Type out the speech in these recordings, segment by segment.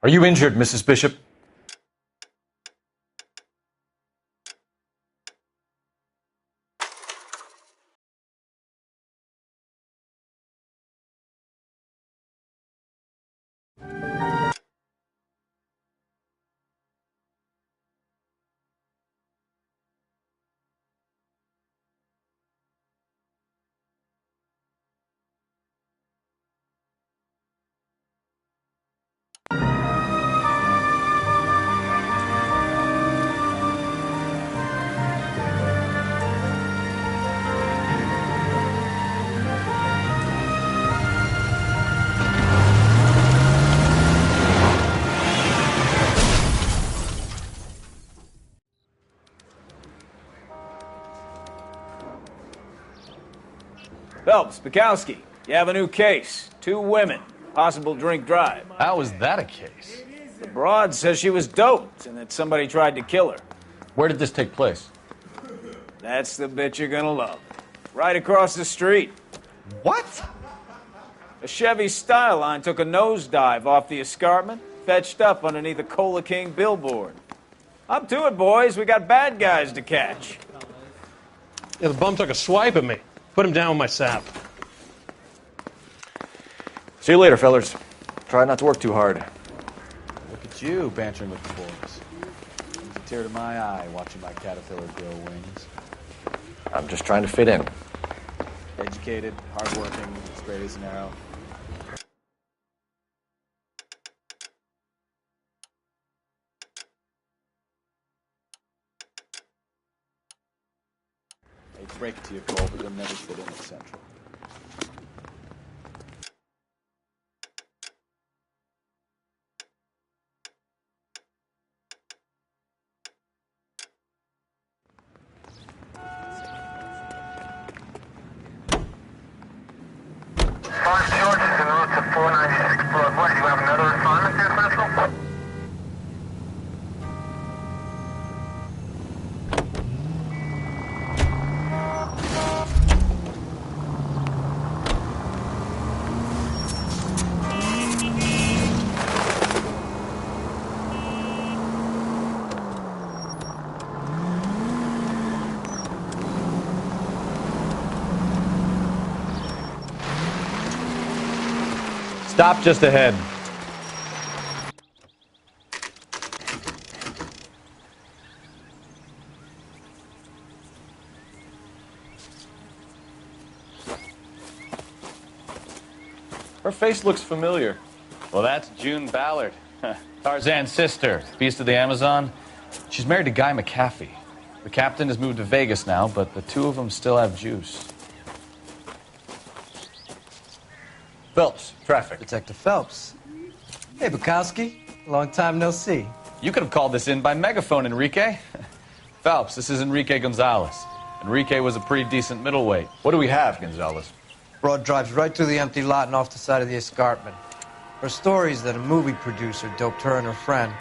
Are you injured, Mrs. Bishop? Phelps, Bukowski, you have a new case. 2 women, possible drink drive. How is that a case? The broad says she was doped and that somebody tried to kill her. Where did this take place? That's the bit you're gonna love. Right across the street. What? A Chevy Styline took a nosedive off the escarpment, fetched up underneath a Cola King billboard. Up to it, boys. We got bad guys to catch. Yeah, the bum took a swipe at me. Put him down with my sap. See you later, fellers. Try not to work too hard. Look at you, bantering with the boys. Brings a tear to my eye watching my caterpillar grow wings. I'm just trying to fit in. Educated, hardworking, straight as an arrow. I hate to break it to you, Cole, but you'll never fit in at Central. George is en route to 496 Broadway. Do you have another assignment there, Central? Stop just ahead. Her face looks familiar. Well, that's June Ballard, Tarzan's sister, Beast of the Amazon. She's married to Guy McAfee. The captain has moved to Vegas now, but the 2 of them still have juice. Phelps, traffic. Detective Phelps. Hey, Bukowski. Long time no see. You could have called this in by megaphone, Enrique. Phelps, this is Enrique Gonzalez. Enrique was a pretty decent middleweight. What do we have, Gonzalez? Broad drives right through the empty lot and off the side of the escarpment. Her story is that a movie producer doped her and her friend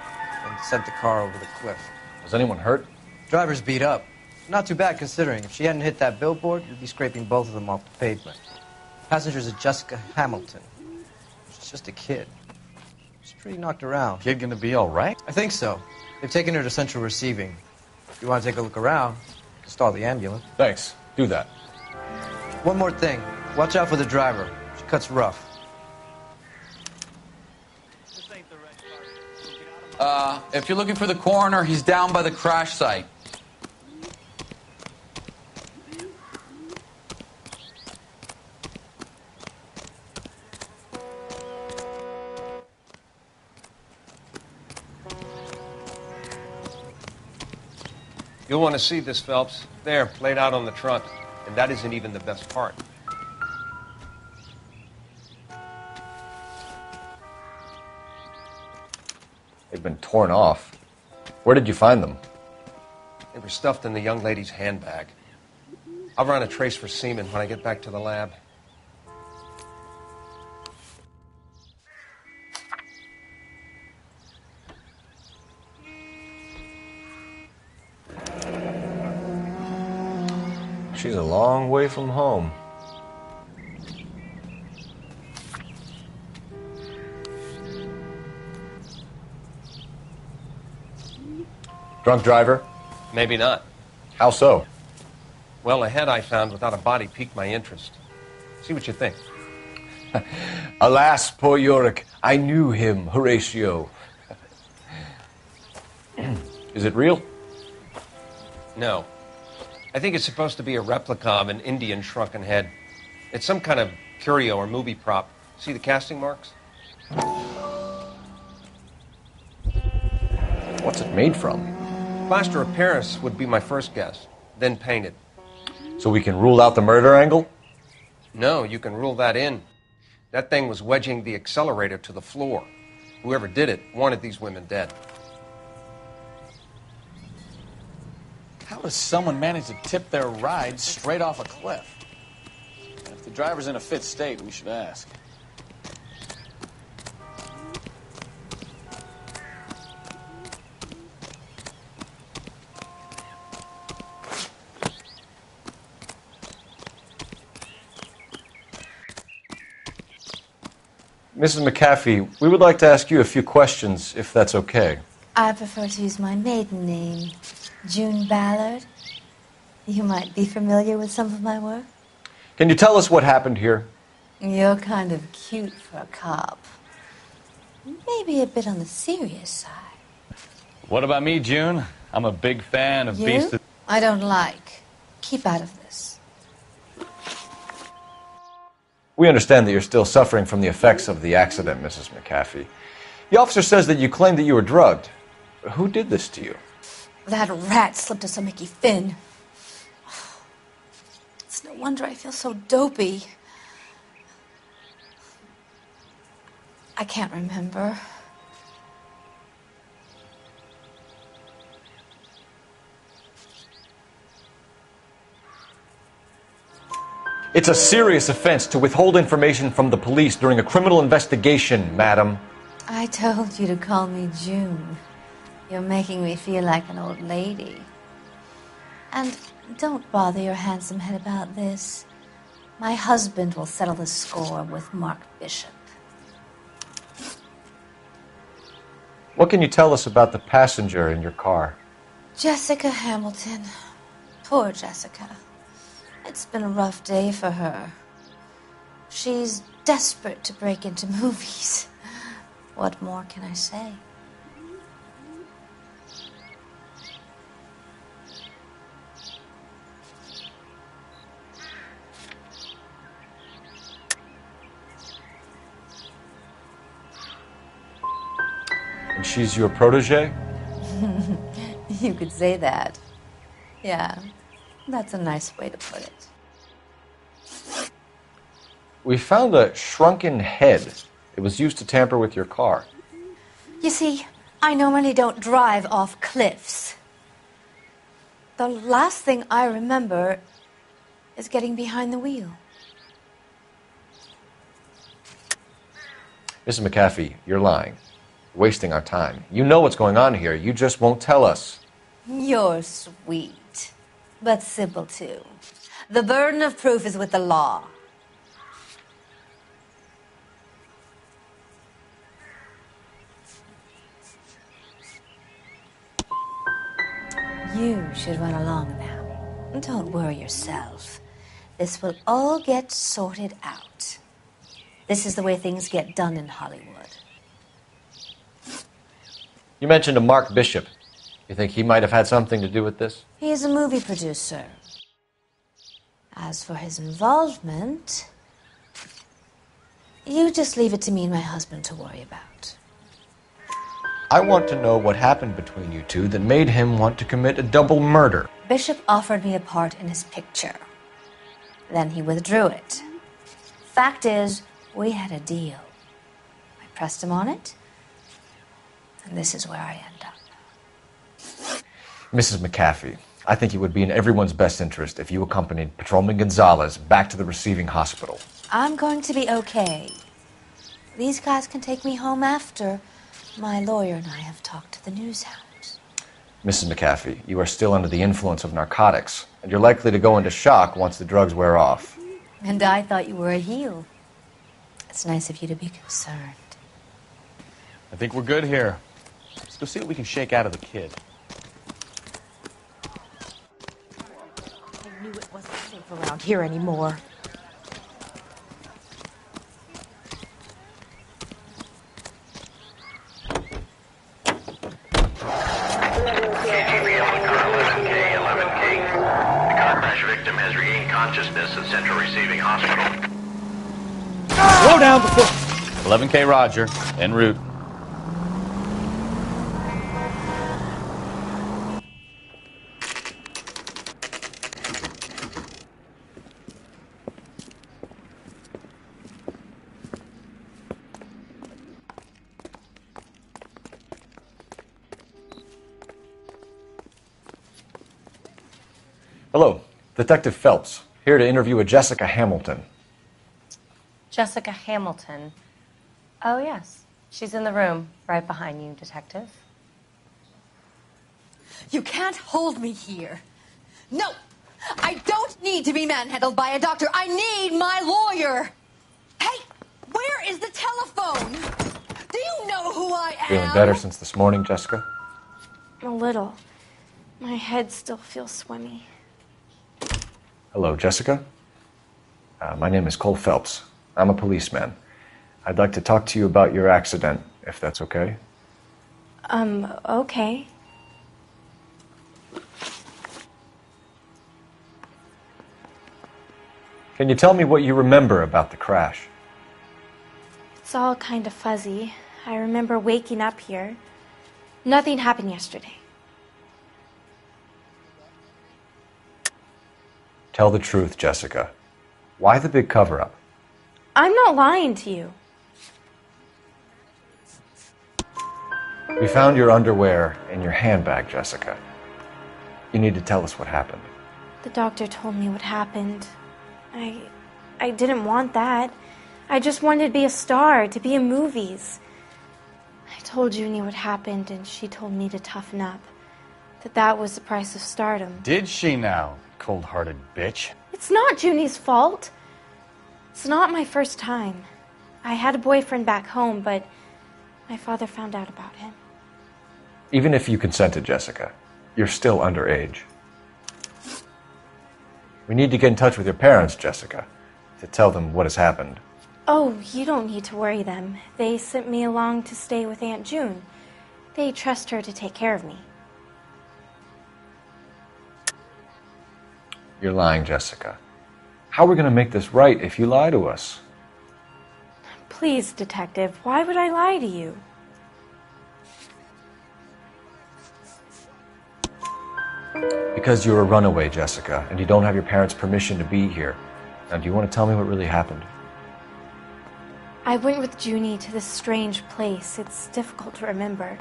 and sent the car over the cliff. Was anyone hurt? Driver's beat up. Not too bad considering. If she hadn't hit that billboard, you'd be scraping both of them off the pavement. Passenger's a Jessica Hamilton. She's just a kid. She's pretty knocked around. Kid gonna be all right? I think so. They've taken her to Central Receiving. If you want to take a look around, you can stall the ambulance. Thanks. Do that. One more thing. Watch out for the driver. She cuts rough. If you're looking for the coroner, he's down by the crash site. You'll want to see this, Phelps. There, laid out on the trunk. And that isn't even the best part. They've been torn off. Where did you find them? They were stuffed in the young lady's handbag. I'll run a trace for semen when I get back to the lab. She's a long way from home. Drunk driver? Maybe not. How so? Well, a head I found without a body piqued my interest. See what you think. Alas, poor Yorick, I knew him, Horatio. Is it real? No. I think it's supposed to be a replica of an Indian shrunken head. It's some kind of curio or movie prop. See the casting marks? What's it made from? Plaster of Paris would be my first guess, then painted. So we can rule out the murder angle? No, you can rule that in. That thing was wedging the accelerator to the floor. Whoever did it wanted these women dead. How does someone manage to tip their ride straight off a cliff? And if the driver's in a fit state, we should ask. Mrs. McAfee, we would like to ask you a few questions, if that's okay. I prefer to use my maiden name, June Ballard. You might be familiar with some of my work. Can you tell us what happened here? You're kind of cute for a cop. Maybe a bit on the serious side. What about me, June? I'm a big fan of Beast You? of... I don't like. Keep out of this. We understand that you're still suffering from the effects of the accident, Mrs. McAfee. The officer says that you claimed that you were drugged. Who did this to you? That rat slipped us a Mickey Finn. It's no wonder I feel so dopey. I can't remember. It's a serious offense to withhold information from the police during a criminal investigation, madam. I told you to call me June. You're making me feel like an old lady. And don't bother your handsome head about this. My husband will settle the score with Mark Bishop. What can you tell us about the passenger in your car? Jessica Hamilton. Poor Jessica. It's been a rough day for her. She's desperate to break into movies. What more can I say? And she's your protege? You could say that. Yeah, that's a nice way to put it. We found a shrunken head. It was used to tamper with your car. You see, I normally don't drive off cliffs. The last thing I remember is getting behind the wheel. Mrs. McAfee, you're lying. You're wasting our time. You know what's going on here. You just won't tell us. You're sweet, but simple too. The burden of proof is with the law. You should run along now. Don't worry yourself. This will all get sorted out. This is the way things get done in Hollywood. You mentioned a Mark Bishop. You think he might have had something to do with this? He's a movie producer. As for his involvement, you just leave it to me and my husband to worry about. I want to know what happened between you two that made him want to commit a double murder. Bishop offered me a part in his picture. Then he withdrew it. Fact is, we had a deal. I pressed him on it, and this is where I end up. Mrs. McAfee, I think it would be in everyone's best interest if you accompanied Patrolman Gonzalez back to the receiving hospital. I'm going to be okay. These guys can take me home after. My lawyer and I have talked to the news hounds. Mrs. McAfee, you are still under the influence of narcotics, and you're likely to go into shock once the drugs wear off. And I thought you were a heel. It's nice of you to be concerned. I think we're good here. Let's go see what we can shake out of the kid. knew it wasn't safe around here anymore. Victim has regained consciousness at Central Receiving Hospital. Slow down before... 11K Roger, en route. Hello, Detective Phelps, here to interview a Jessica Hamilton. Jessica Hamilton. Oh, yes. She's in the room, right behind you, Detective. You can't hold me here. No! I don't need to be manhandled by a doctor. I need my lawyer! Hey! Where is the telephone? Do you know who I am? Feeling better since this morning, Jessica? A little. My head still feels swimmy. Hello, Jessica. My name is Cole Phelps. I'm a policeman. I'd like to talk to you about your accident, if that's okay. Okay. Can you tell me what you remember about the crash? It's all kind of fuzzy. I remember waking up here. Nothing happened yesterday. Tell the truth, Jessica. Why the big cover-up? I'm not lying to you. We found your underwear in your handbag, Jessica. You need to tell us what happened. The doctor told me what happened. I didn't want that. I just wanted to be a star, to be in movies. I told Junie what happened, and she told me to toughen up. That was the price of stardom. Did she now, cold-hearted bitch? It's not Junie's fault. It's not my first time. I had a boyfriend back home, but my father found out about him. Even if you consented, Jessica, you're still underage. We need to get in touch with your parents, Jessica, to tell them what has happened. Oh, you don't need to worry them. They sent me along to stay with Aunt June. They trust her to take care of me. You're lying, Jessica. How are we going to make this right if you lie to us? Please, Detective, why would I lie to you? Because you're a runaway, Jessica, and you don't have your parents' permission to be here. Now, do you want to tell me what really happened? I went with Junie to this strange place. It's difficult to remember.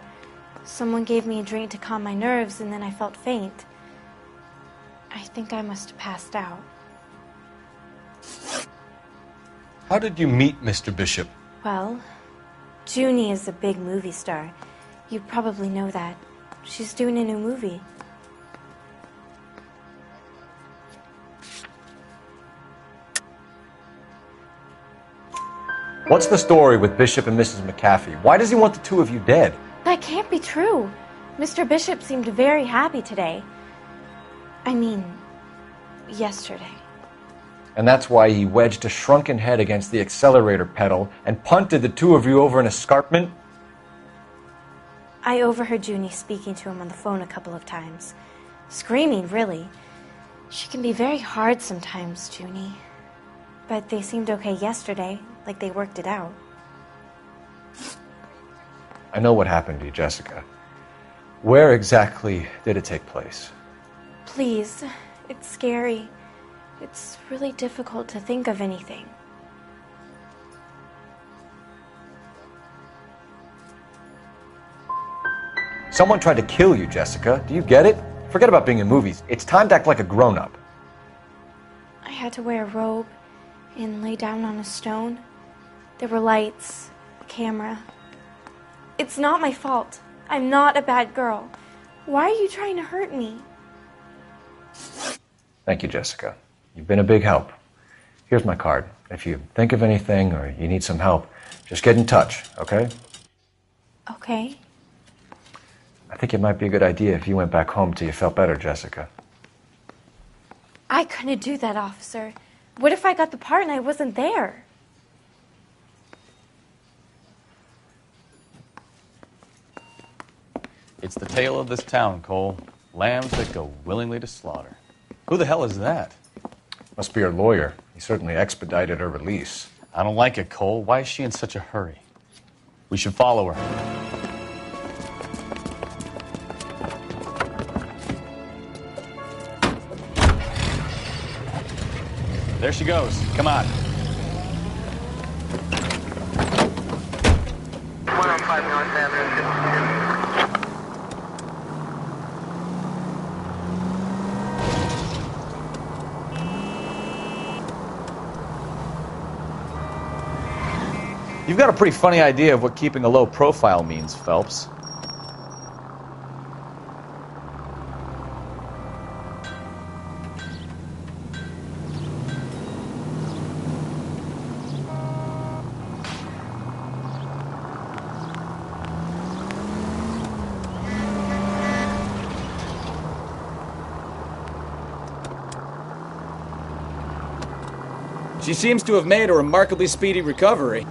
Someone gave me a drink to calm my nerves, and then I felt faint. I think I must have passed out. How did you meet Mr. Bishop? Well, Junie is a big movie star. You probably know that. She's doing a new movie. What's the story with Bishop and Mrs. McAfee? Why does he want the two of you dead? That can't be true. Mr. Bishop seemed very happy today. I mean, yesterday. And that's why he wedged a shrunken head against the accelerator pedal and punted the two of you over an escarpment? I overheard Junie speaking to him on the phone a couple of times. Screaming, really. She can be very hard sometimes, Junie. But they seemed okay yesterday, like they worked it out. I know what happened to you, Jessica. Where exactly did it take place? Please, it's scary. It's really difficult to think of anything. Someone tried to kill you, Jessica. Do you get it? Forget about being in movies. It's time to act like a grown-up. I had to wear a robe and lay down on a stone. There were lights, a camera. It's not my fault. I'm not a bad girl. Why are you trying to hurt me? Thank you, Jessica. You've been a big help. Here's my card. If you think of anything or you need some help, just get in touch, okay? Okay. I think it might be a good idea if you went back home till you felt better, Jessica. I couldn't do that, officer. What if I got the part and I wasn't there? It's the tale of this town, Cole. Lambs that go willingly to slaughter. Who the hell is that? Must be her lawyer. He certainly expedited her release. I don't like it, Cole. Why is she in such a hurry? We should follow her. There she goes. Come on. 105 North Avenue. You've got a pretty funny idea of what keeping a low profile means, Phelps. She seems to have made a remarkably speedy recovery.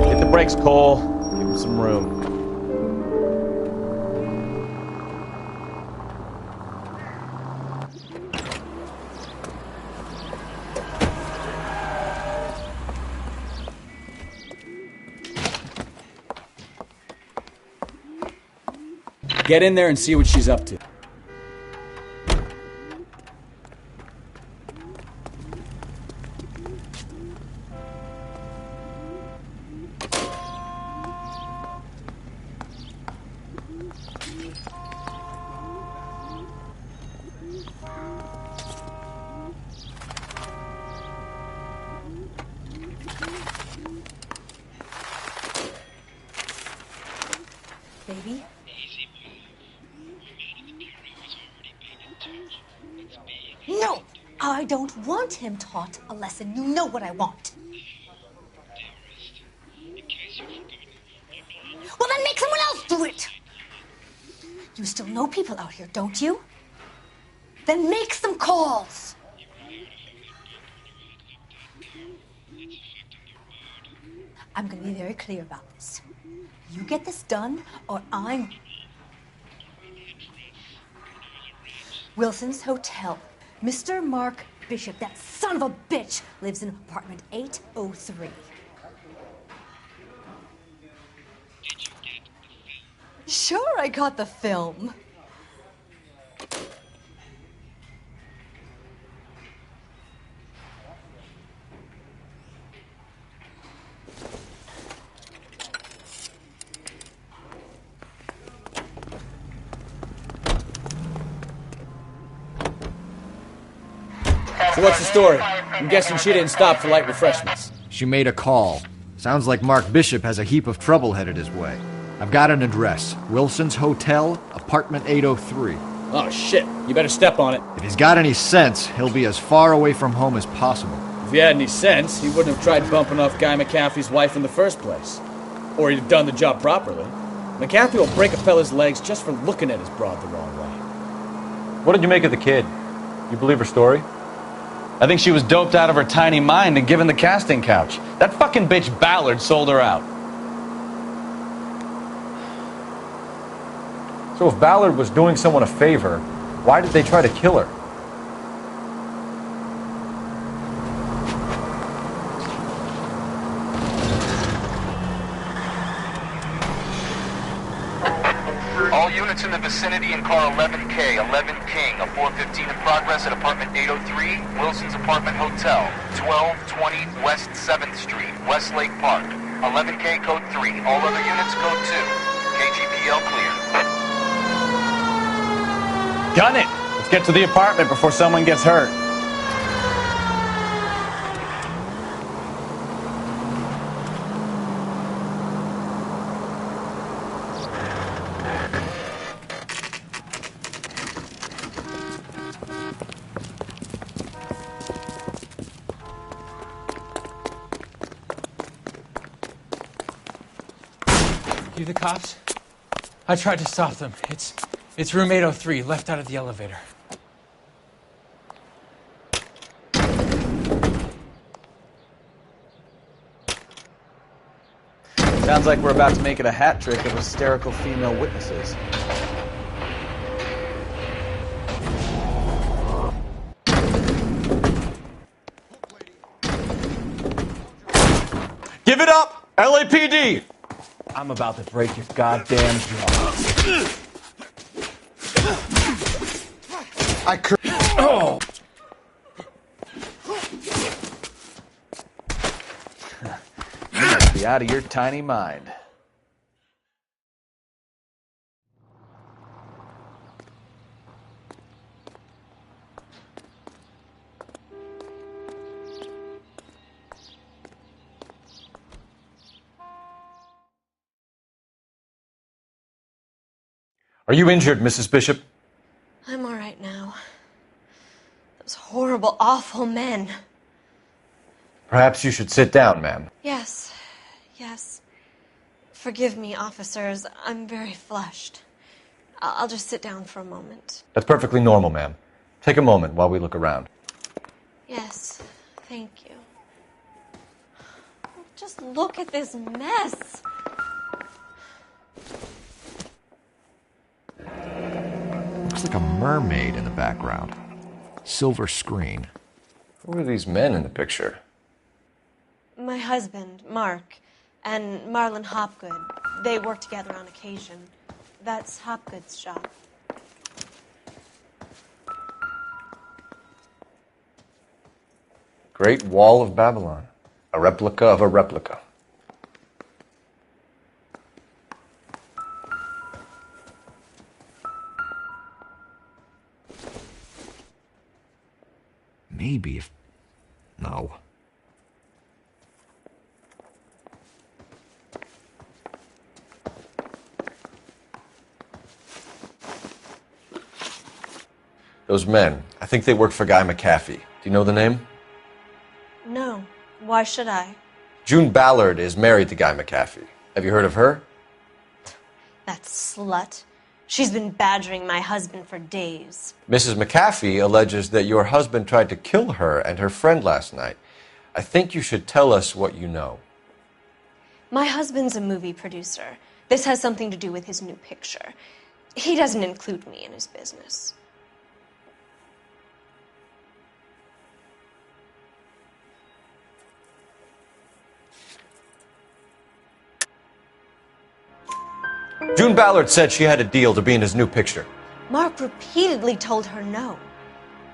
Hit the brakes, Cole. Give him some room. Get in there and see what she's up to. Baby? No! I don't want him taught a lesson. You know what I want. Well, then make someone else do it! You still know people out here, don't you? Then make some calls! I'm gonna be very clear about this. You get this done, or I'm... Wilson's Hotel. Mr. Mark Bishop, that son of a bitch, lives in apartment 803. Sure, I got the film. So what's the story? I'm guessing she didn't stop for light refreshments. She made a call. Sounds like Mark Bishop has a heap of trouble headed his way. I've got an address. Wilson's Hotel, apartment 803. Oh, shit. You better step on it. If he's got any sense, he'll be as far away from home as possible. If he had any sense, he wouldn't have tried bumping off Guy McAfee's wife in the first place. Or he'd have done the job properly. McAfee will break a fella's legs just for looking at his broad the wrong way. What did you make of the kid? You believe her story? I think she was doped out of her tiny mind and given the casting couch. That fucking bitch Ballard sold her out. So if Ballard was doing someone a favor, why did they try to kill her? All units in the vicinity in car 11K, 11 King, a 415 in progress at apartment 803, Wilson's Apartment Hotel, 1220 West 7th Street, Westlake Park. 11K code 3, all other units code 2. KGPL clear. Gun it! Let's get to the apartment before someone gets hurt. You the cops? I tried to stop them. It's room 803, left out of the elevator. Sounds like we're about to make it a hat trick of hysterical female witnesses. Give it up, LAPD! I'm about to break your goddamn jaw. Oh! You must be out of your tiny mind. Are you injured, Mrs. Bishop? I'm all right now. Those horrible, awful men. Perhaps you should sit down, ma'am. Yes, yes. Forgive me, officers. I'm very flushed. I'll just sit down for a moment. That's perfectly normal, ma'am. Take a moment while we look around. Yes, thank you. Just look at this mess. Looks like a mermaid in the background. Silver screen. Who are these men in the picture? My husband, Mark, and Marlon Hopgood. They work together on occasion. That's Hopgood's shop. Great Wall of Babylon. A replica of a replica. Maybe if... No. Those men, I think they work for Guy McAfee. Do you know the name? No. Why should I? June Ballard is married to Guy McAfee. Have you heard of her? That slut. She's been badgering my husband for days. Mrs. McAfee alleges that your husband tried to kill her and her friend last night. I think you should tell us what you know. My husband's a movie producer. This has something to do with his new picture. He doesn't include me in his business. June Ballard said she had a deal to be in his new picture. Mark repeatedly told her no.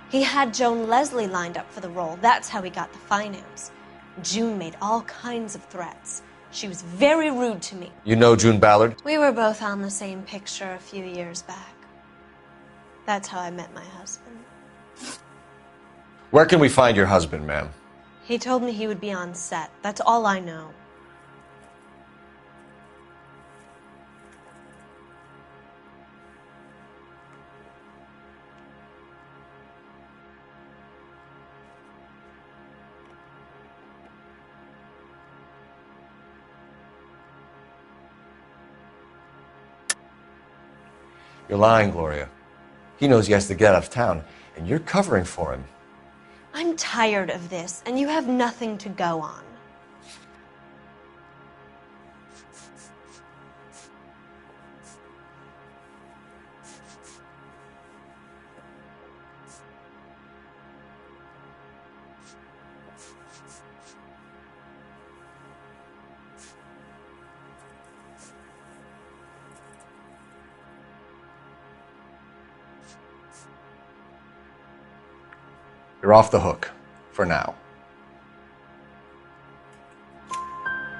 He had Joan Leslie lined up for the role. That's how he got the finance. June made all kinds of threats. She was very rude to me. You know June Ballard? We were both on the same picture a few years back. That's how I met my husband. Where can we find your husband, ma'am? He told me he would be on set. That's all I know. You're lying, Gloria. He knows he has to get out of town, and you're covering for him. I'm tired of this, and you have nothing to go on. You're off the hook, for now.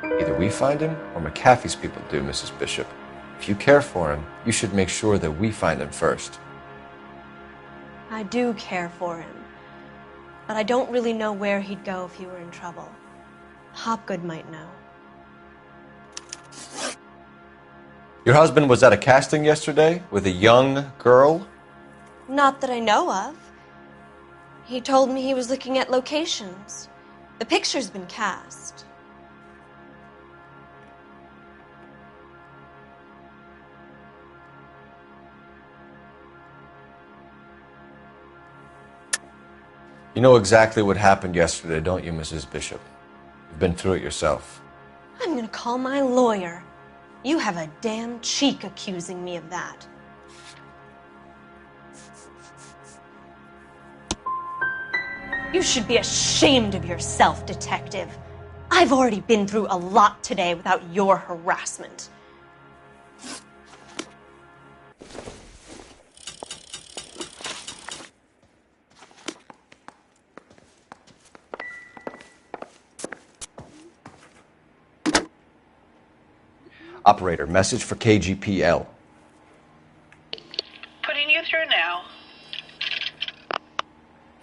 Either we find him, or McAfee's people do, Mrs. Bishop. If you care for him, you should make sure that we find him first. I do care for him, but I don't really know where he'd go if he were in trouble. Hopgood might know. Your husband was at a casting yesterday with a young girl? Not that I know of. He told me he was looking at locations. The picture's been cast. You know exactly what happened yesterday, don't you, Mrs. Bishop? You've been through it yourself. I'm gonna call my lawyer. You have a damn cheek accusing me of that. You should be ashamed of yourself, detective. I've already been through a lot today without your harassment. Operator, message for KGPL. Putting you through now.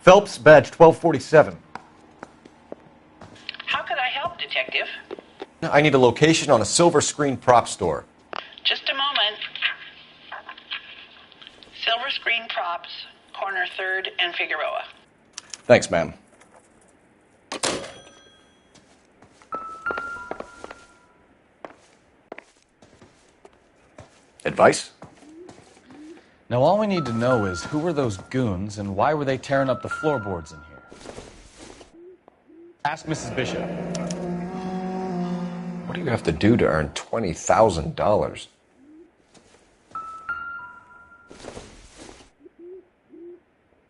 Phelps, badge 1247. How could I help, Detective? I need a location on a silver screen prop store. Just a moment. Silver Screen Props, corner 3rd and Figueroa. Thanks, ma'am. Advice? Now all we need to know is who were those goons and why were they tearing up the floorboards in here? Ask Mrs. Bishop. What do you have to do to earn $20,000?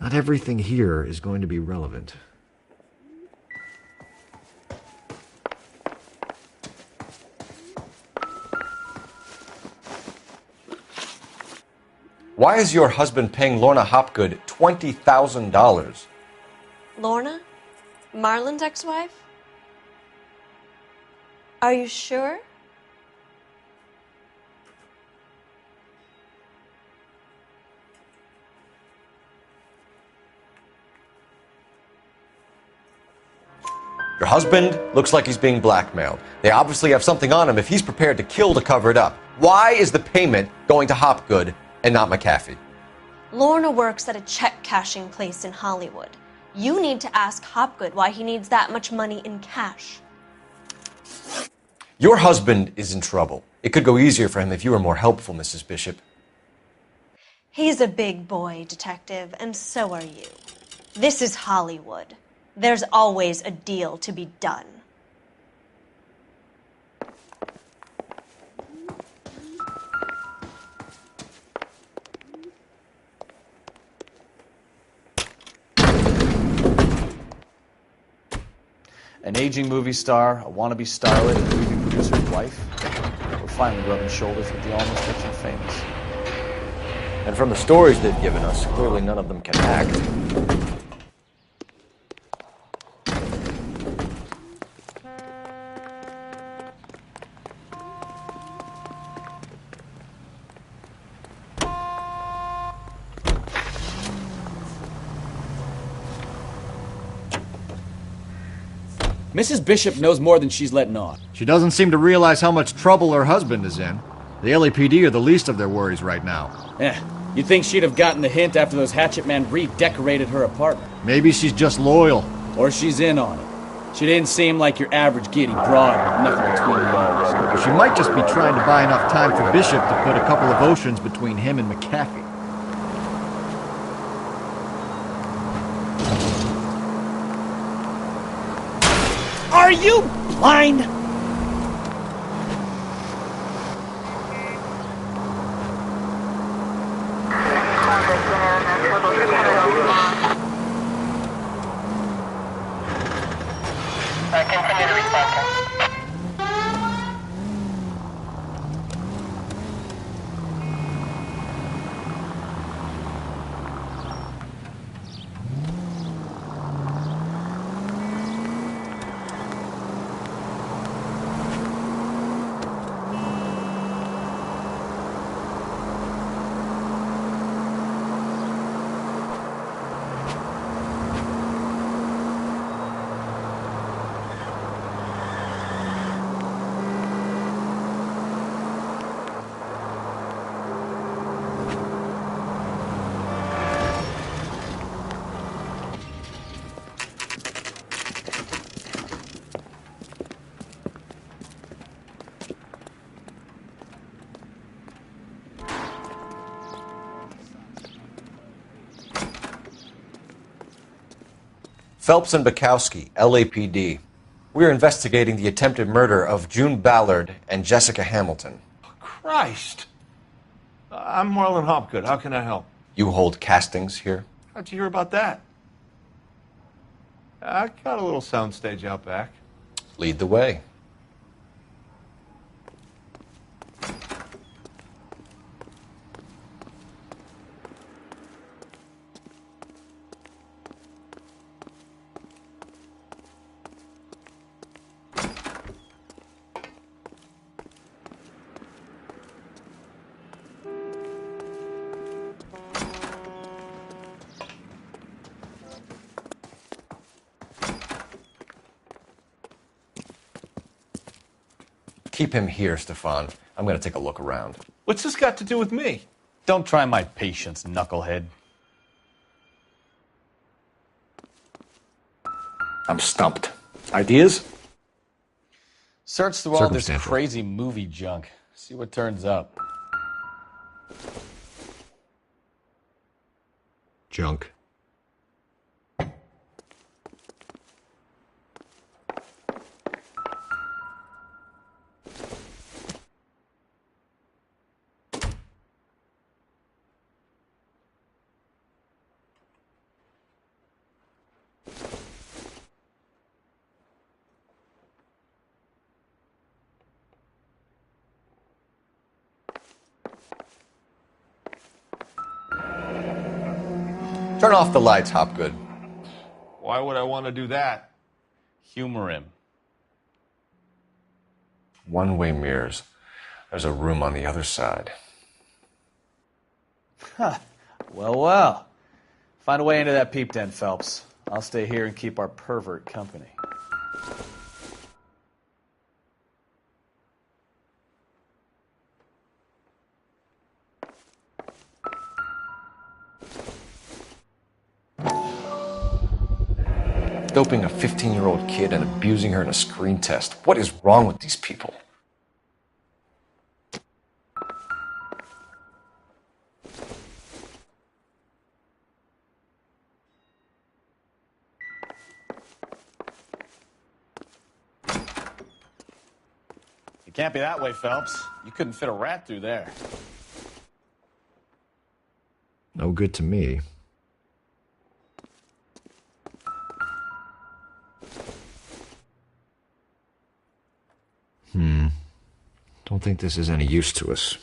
Not everything here is going to be relevant. Why is your husband paying Lorna Hopgood $20,000? Lorna? Marlon's ex-wife? Are you sure? Your husband looks like he's being blackmailed. They obviously have something on him if he's prepared to kill to cover it up. Why is the payment going to Hopgood and not McAfee? Lorna works at a check-cashing place in Hollywood. You need to ask Hopgood why he needs that much money in cash. Your husband is in trouble. It could go easier for him if you were more helpful, Mrs. Bishop. He's a big boy, detective, and so are you. This is Hollywood. There's always a deal to be done. An aging movie star, a wannabe starlet, and a movie producer's wife. We're finally rubbing shoulders with the almost rich and famous. And from the stories they've given us, clearly none of them can act. Mrs. Bishop knows more than she's letting on. She doesn't seem to realize how much trouble her husband is in. The LAPD are the least of their worries right now. You'd think she'd have gotten the hint after those hatchet men redecorated her apartment. Maybe she's just loyal. Or she's in on it. She didn't seem like your average giddy broad with nothing between the ears. She might just be trying to buy enough time for Bishop to put a couple of oceans between him and McAfee. Are you blind? Continue to respond. Phelps and Bukowski, LAPD. We're investigating the attempted murder of June Ballard and Jessica Hamilton. Christ! I'm Marlon Hopgood. How can I help? You hold castings here? How'd you hear about that? I got a little soundstage out back. Lead the way. Keep him here, Stefan. I'm going to take a look around. What's this got to do with me? Don't try my patience, knucklehead. I'm stumped. Ideas? Search through all this Circumstantial. crazy movie junk. See what turns up. Junk. Turn off the lights, Hopgood. Why would I want to do that? Humor him. One-way mirrors. There's a room on the other side. Huh. Well. Find a way into that peep den, Phelps. I'll stay here and keep our pervert company. Doping a 15-year-old kid and abusing her in a screen test. What is wrong with these people? It can't be that way, Phelps. You couldn't fit a rat through there. No good to me. Don't think this is any use to us.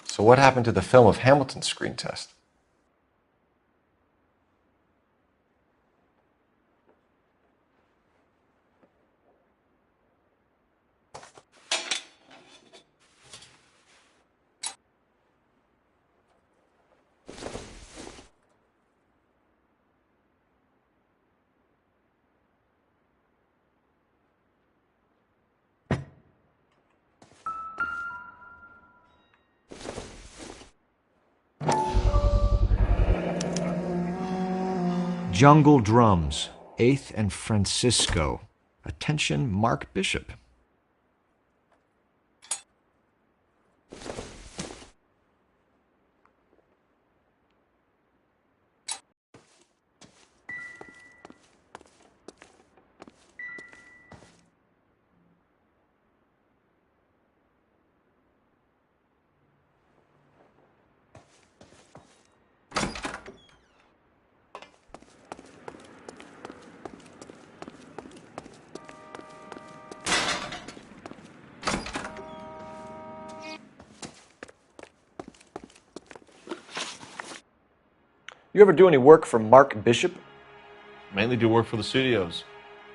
So what happened to the film of Hamilton's screen test? Jungle Drums, 8th and Francisco. Attention, Mark Bishop. You ever do any work for Mark Bishop? Mainly do work for the studios.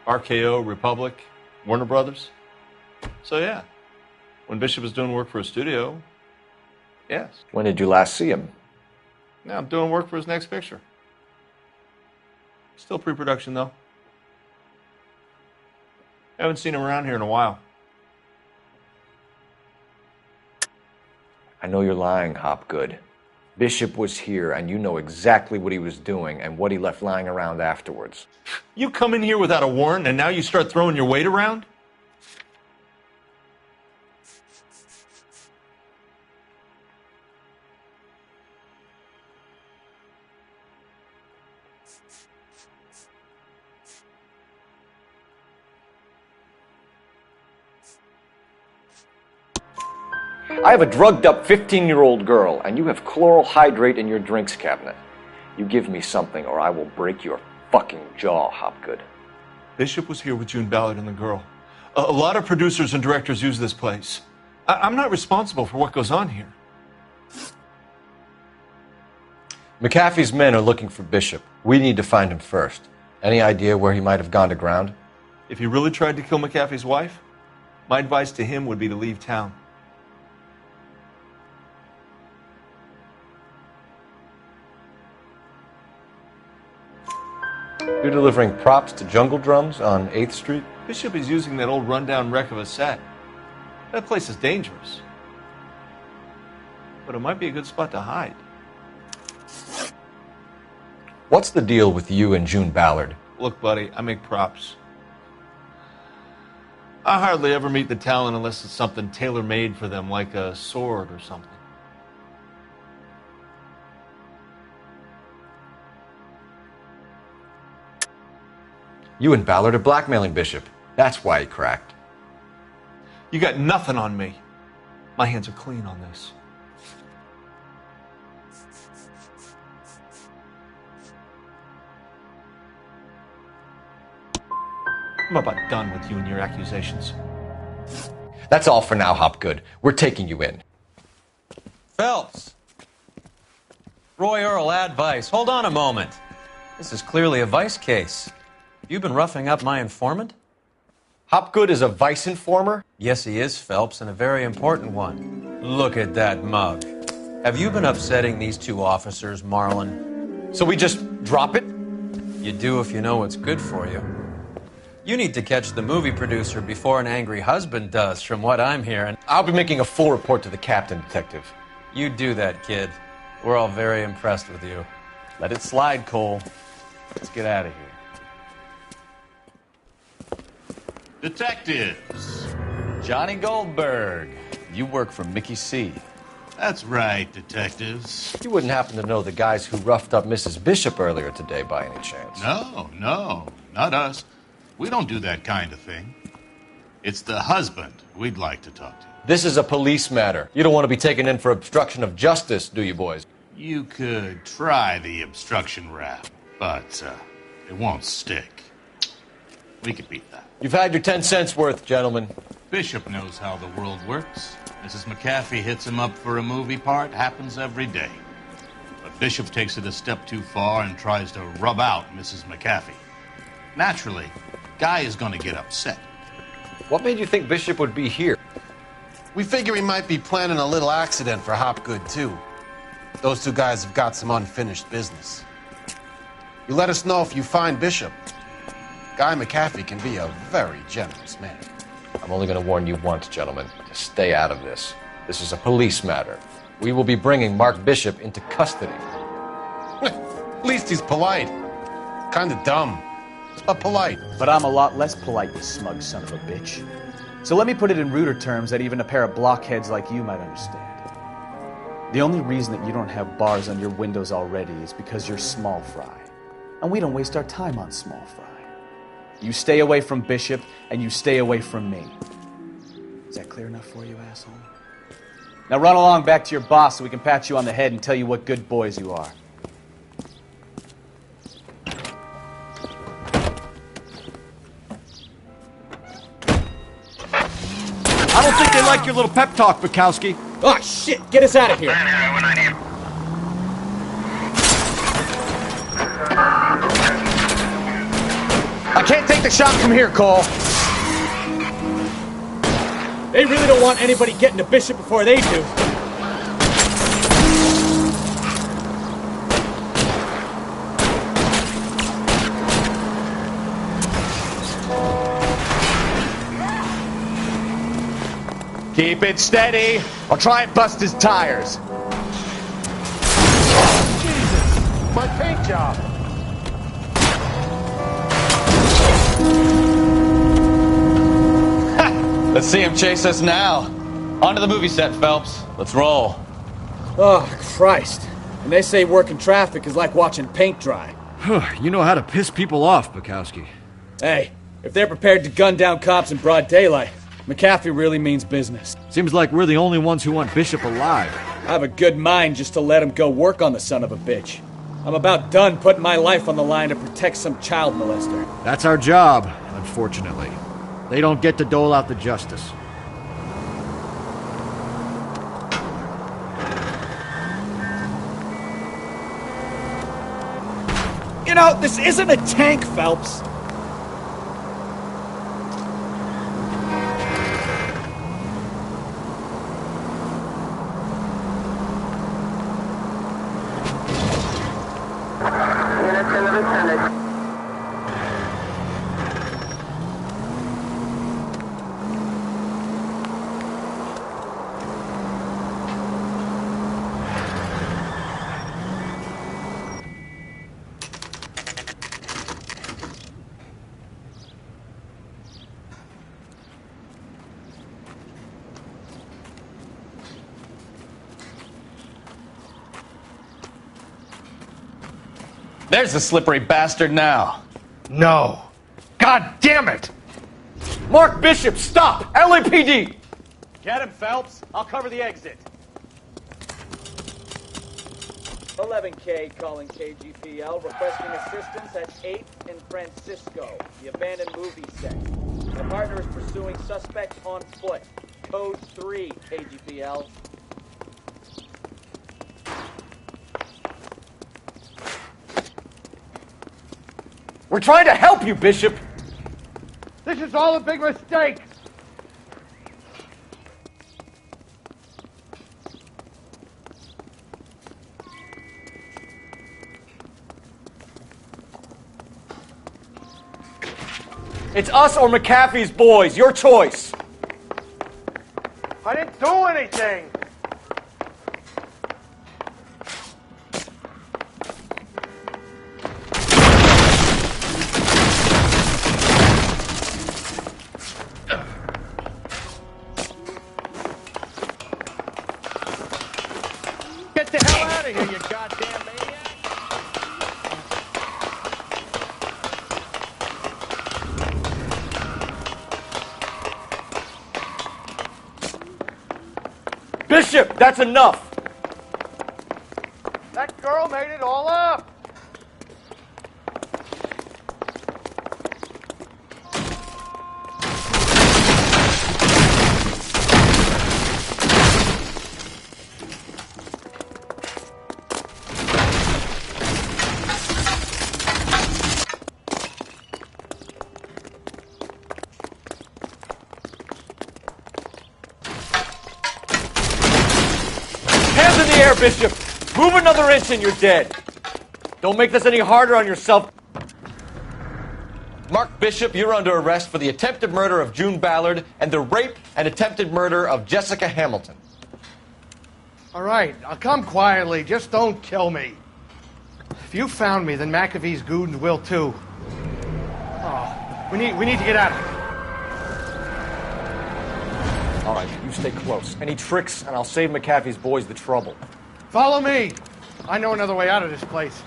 RKO, Republic, Warner Brothers. So yeah, when Bishop is doing work for a studio, yes. When did you last see him? Now I'm doing work for his next picture. Still pre-production though. Haven't seen him around here in a while. I know you're lying, Hopgood. Bishop was here, and you know exactly what he was doing and what he left lying around afterwards. You come in here without a warrant, and now you start throwing your weight around? I have a drugged-up 15-year-old girl, and you have chloral hydrate in your drinks cabinet. You give me something, or I will break your fucking jaw, Hopgood. Bishop was here with June Ballard and the girl. A lot of producers and directors use this place. I'm not responsible for what goes on here. McAfee's men are looking for Bishop. We need to find him first. Any idea where he might have gone to ground? If he really tried to kill McAfee's wife, my advice to him would be to leave town. You're delivering props to Jungle Drums on 8th Street? Bishop is using that old rundown wreck of a set. That place is dangerous. But it might be a good spot to hide. What's the deal with you and June Ballard? Look, buddy, I make props. I hardly ever meet the talent unless it's something tailor-made for them, like a sword or something. You and Ballard are blackmailing Bishop. That's why he cracked. You got nothing on me. My hands are clean on this. I'm about done with you and your accusations. That's all for now, Hopgood. We're taking you in. Phelps! Roy Earl, advice. Hold on a moment. This is clearly a vice case. You've been roughing up my informant? Hopgood is a vice informer? Yes, he is, Phelps, and a very important one. Look at that mug. Have you been upsetting these two officers, Marlin? So we just drop it? You do if you know what's good for you. You need to catch the movie producer before an angry husband does, from what I'm hearing. I'll be making a full report to the captain, Detective. You do that, kid. We're all very impressed with you. Let it slide, Cole. Let's get out of here. Detectives. Johnny Goldberg. You work for Mickey C. That's right, detectives. You wouldn't happen to know the guys who roughed up Mrs. Bishop earlier today by any chance? No, not us. We don't do that kind of thing. It's the husband we'd like to talk to. This is a police matter. You don't want to be taken in for obstruction of justice, do you, boys? You could try the obstruction rap, but it won't stick. We could beat that. You've had your 10 cents worth, gentlemen. Bishop knows how the world works. Mrs. McAfee hits him up for a movie part. Happens every day. But Bishop takes it a step too far and tries to rub out Mrs. McAfee. Naturally, Guy is going to get upset. What made you think Bishop would be here? We figure he might be planning a little accident for Hopgood, too. Those two guys have got some unfinished business. You let us know if you find Bishop. Guy McAfee can be a very generous man. I'm only going to warn you once, gentlemen, to stay out of this. This is a police matter. We will be bringing Mark Bishop into custody. At least he's polite. Kind of dumb, but polite. But I'm a lot less polite, you smug son of a bitch. So let me put it in ruder terms that even a pair of blockheads like you might understand. The only reason that you don't have bars on your windows already is because you're small fry. And we don't waste our time on small fry. You stay away from Bishop, and you stay away from me. Is that clear enough for you, asshole? Now run along back to your boss so we can pat you on the head and tell you what good boys you are. I don't think they like your little pep talk, Bukowski. Oh, shit! Get us out of here! I can't take the shot from here, Cole. They really don't want anybody getting to Bishop before they do. Keep it steady. I'll try and bust his tires. Jesus, my paint job. Let's see him chase us now. Onto the movie set, Phelps. Let's roll. Oh, Christ. And they say working traffic is like watching paint dry. You know how to piss people off, Bukowski. Hey, if they're prepared to gun down cops in broad daylight, McAfee really means business. Seems like we're the only ones who want Bishop alive. I have a good mind just to let him go work on the son of a bitch. I'm about done putting my life on the line to protect some child molester. That's our job, unfortunately. They don't get to dole out the justice. You know, this isn't a tank, Phelps. Units in the vicinity. There's the slippery bastard now. No. God damn it! Mark Bishop, stop! LAPD! Get him, Phelps. I'll cover the exit. 11K calling KGPL, requesting assistance at 8th and Francisco, the abandoned movie set. My partner is pursuing suspect on foot. Code 3, KGPL. We're trying to help you, Bishop! This is all a big mistake! It's us or McAfee's boys. Your choice. I didn't do anything! Get the hell out of here, you goddamn maniac! Bishop, that's enough! That girl made it all up! Hands in the air, Bishop! Move another inch and you're dead. Don't make this any harder on yourself. Mark Bishop, you're under arrest for the attempted murder of June Ballard and the rape and attempted murder of Jessica Hamilton. All right, I'll come quietly. Just don't kill me. If you found me, then McAfee's goons will too. Oh, we need to get out of here. All right, you stay close. Any tricks, and I'll save McAfee's boys the trouble. Follow me. I know another way out of this place.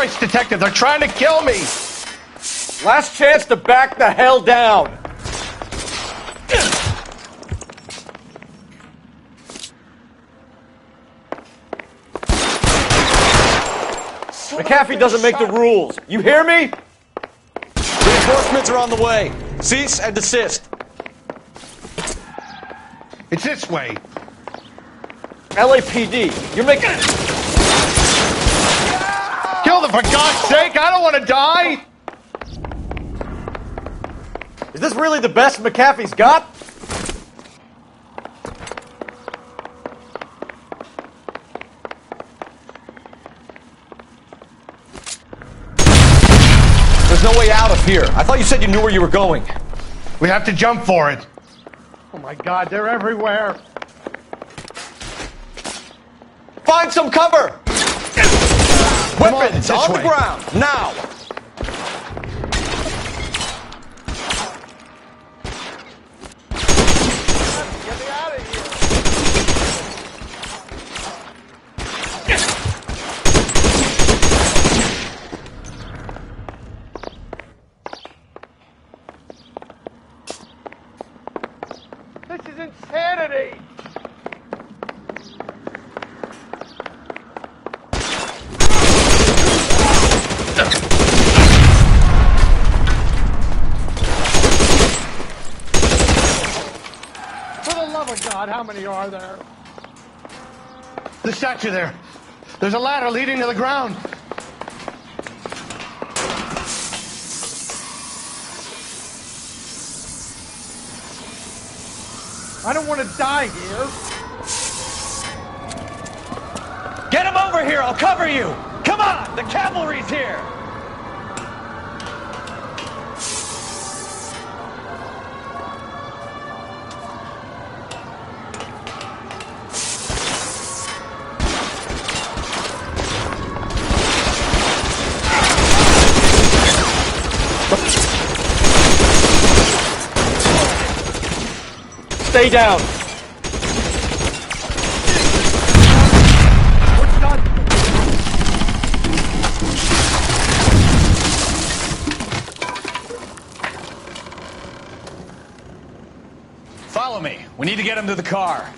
Christ, Detective, they're trying to kill me! Last chance to back the hell down! McAfee doesn't make the rules. You hear me? Reinforcements are on the way. Cease and desist. It's this way. LAPD, you're making... Kill them, for God's sake! I don't want to die! Is this really the best McAfee's got? There's no way out of here. I thought you said you knew where you were going. We have to jump for it. Oh my God, they're everywhere. Find some cover! Weapons on the ground, now! This is insanity! For the love of God, how many are there? The statue there. There's a ladder leading to the ground. I don't want to die here. Get him over here! I'll cover you! Come on! The cavalry's here! Stay down. Follow me. We need to get him to the car.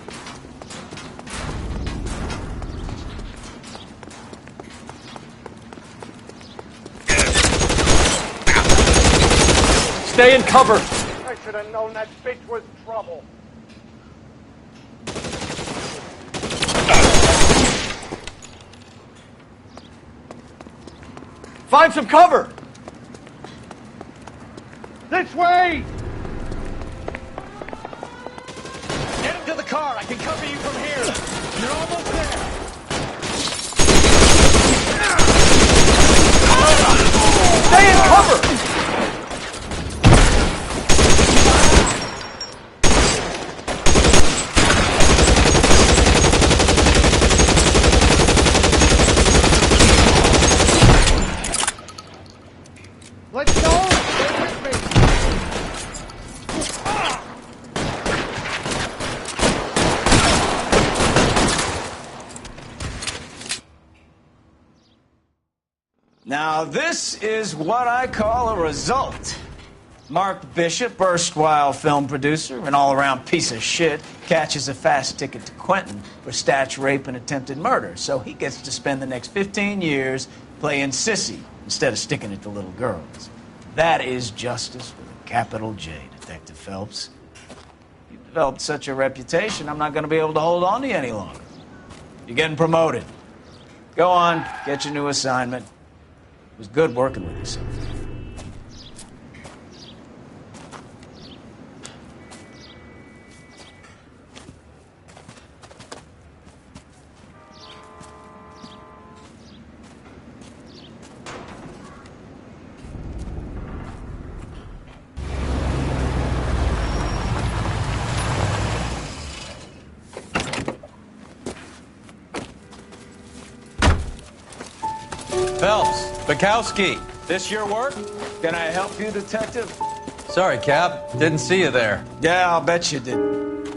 Stay in cover. I should have known that bitch was trouble. Find some cover. This way! Get him to the car. I can cover you from here. You're almost there. Stay in cover. Let's go! Stay with me! Now, this is what I call a result. Mark Bishop, erstwhile film producer, an all-around piece of shit, catches a fast ticket to Quentin for statch rape and attempted murder, so he gets to spend the next 15 years playing sissy instead of sticking it to little girls. That is justice with a capital J, Detective Phelps. You've developed such a reputation, I'm not going to be able to hold on to you any longer. You're getting promoted. Go on, get your new assignment. It was good working with you, son. Phelps, Bukowski, this your work? Can I help you, Detective? Sorry, Cap. Didn't see you there. Yeah, I'll bet you did.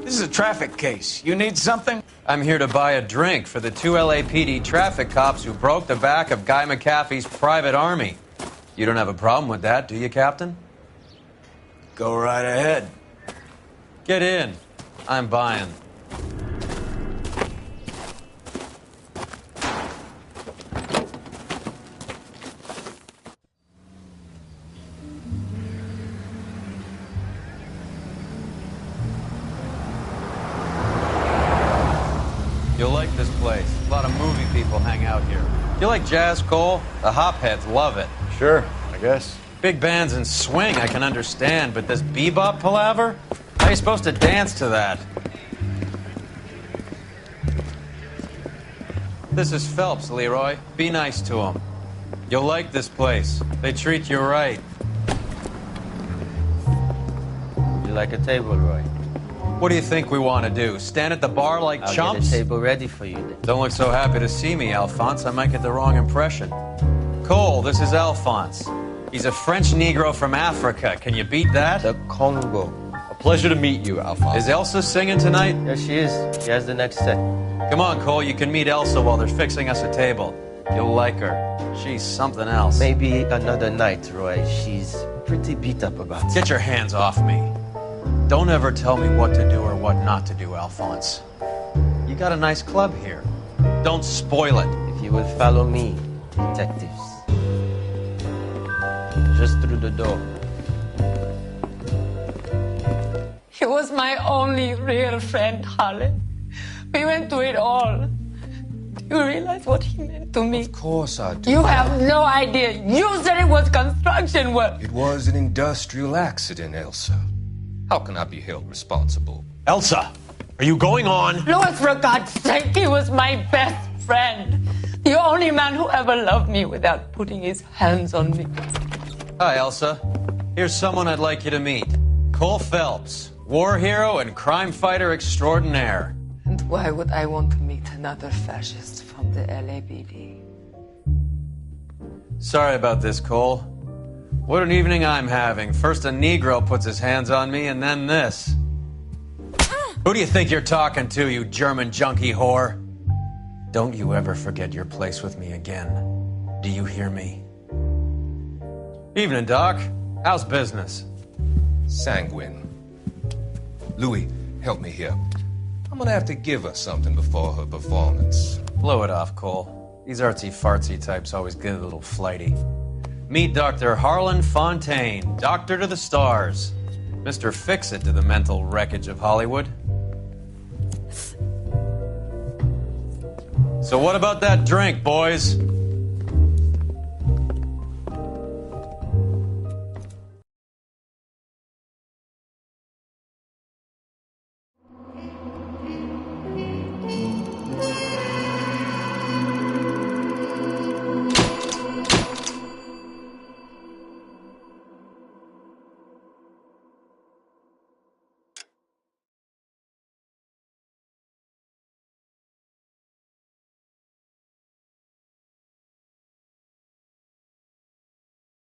This is a traffic case. You need something? I'm here to buy a drink for the 2 LAPD traffic cops who broke the back of Guy McAfee's private army. You don't have a problem with that, do you, Captain? Go right ahead. Get in. I'm buying. You'll like this place. A lot of movie people hang out here. You like jazz, Cole? The hopheads love it. Sure, I guess. Big bands and swing I can understand, but this bebop palaver? How are you supposed to dance to that? This is Phelps, Leroy. Be nice to him. You'll like this place. They treat you right. You like a table, Roy? What do you think we want to do? Stand at the bar like I'll chumps? get a table ready for you then. Don't look so happy to see me, Alphonse. I might get the wrong impression. Cole, this is Alphonse. He's a French Negro from Africa. Can you beat that? The Congo. A pleasure to meet you, Alphonse. Is Elsa singing tonight? Yes, she is. She has the next set. Come on, Cole. You can meet Elsa while they're fixing us a table. You'll like her. She's something else. Maybe another night, Roy. She's pretty beat up about it. Get your hands off me. Don't ever tell me what to do or what not to do, Alphonse. You got a nice club here. Don't spoil it. If you will follow me, detectives. Just through the door. He was my only real friend, Harlan. We went through it all. Do you realize what he meant to me? Of course I do. You have no idea. You said it was construction work. It was an industrial accident, Elsa. How can I be held responsible? Elsa, are you going on? Louis, for God's sake, he was my best friend. The only man who ever loved me without putting his hands on me. Hi, Elsa. Here's someone I'd like you to meet. Cole Phelps, war hero and crime fighter extraordinaire. And why would I want to meet another fascist from the LAPD? Sorry about this, Cole. What an evening I'm having. First a Negro puts his hands on me, and then this. Who do you think you're talking to, you German junkie whore? Don't you ever forget your place with me again. Do you hear me? Evening, Doc. How's business? Sanguine. Louis, help me here. I'm gonna have to give her something before her performance. Blow it off, Cole. These artsy-fartsy types always get a little flighty. Meet Dr. Harlan Fontaine, doctor to the stars. Mr. Fix-It to the mental wreckage of Hollywood. So what about that drink, boys?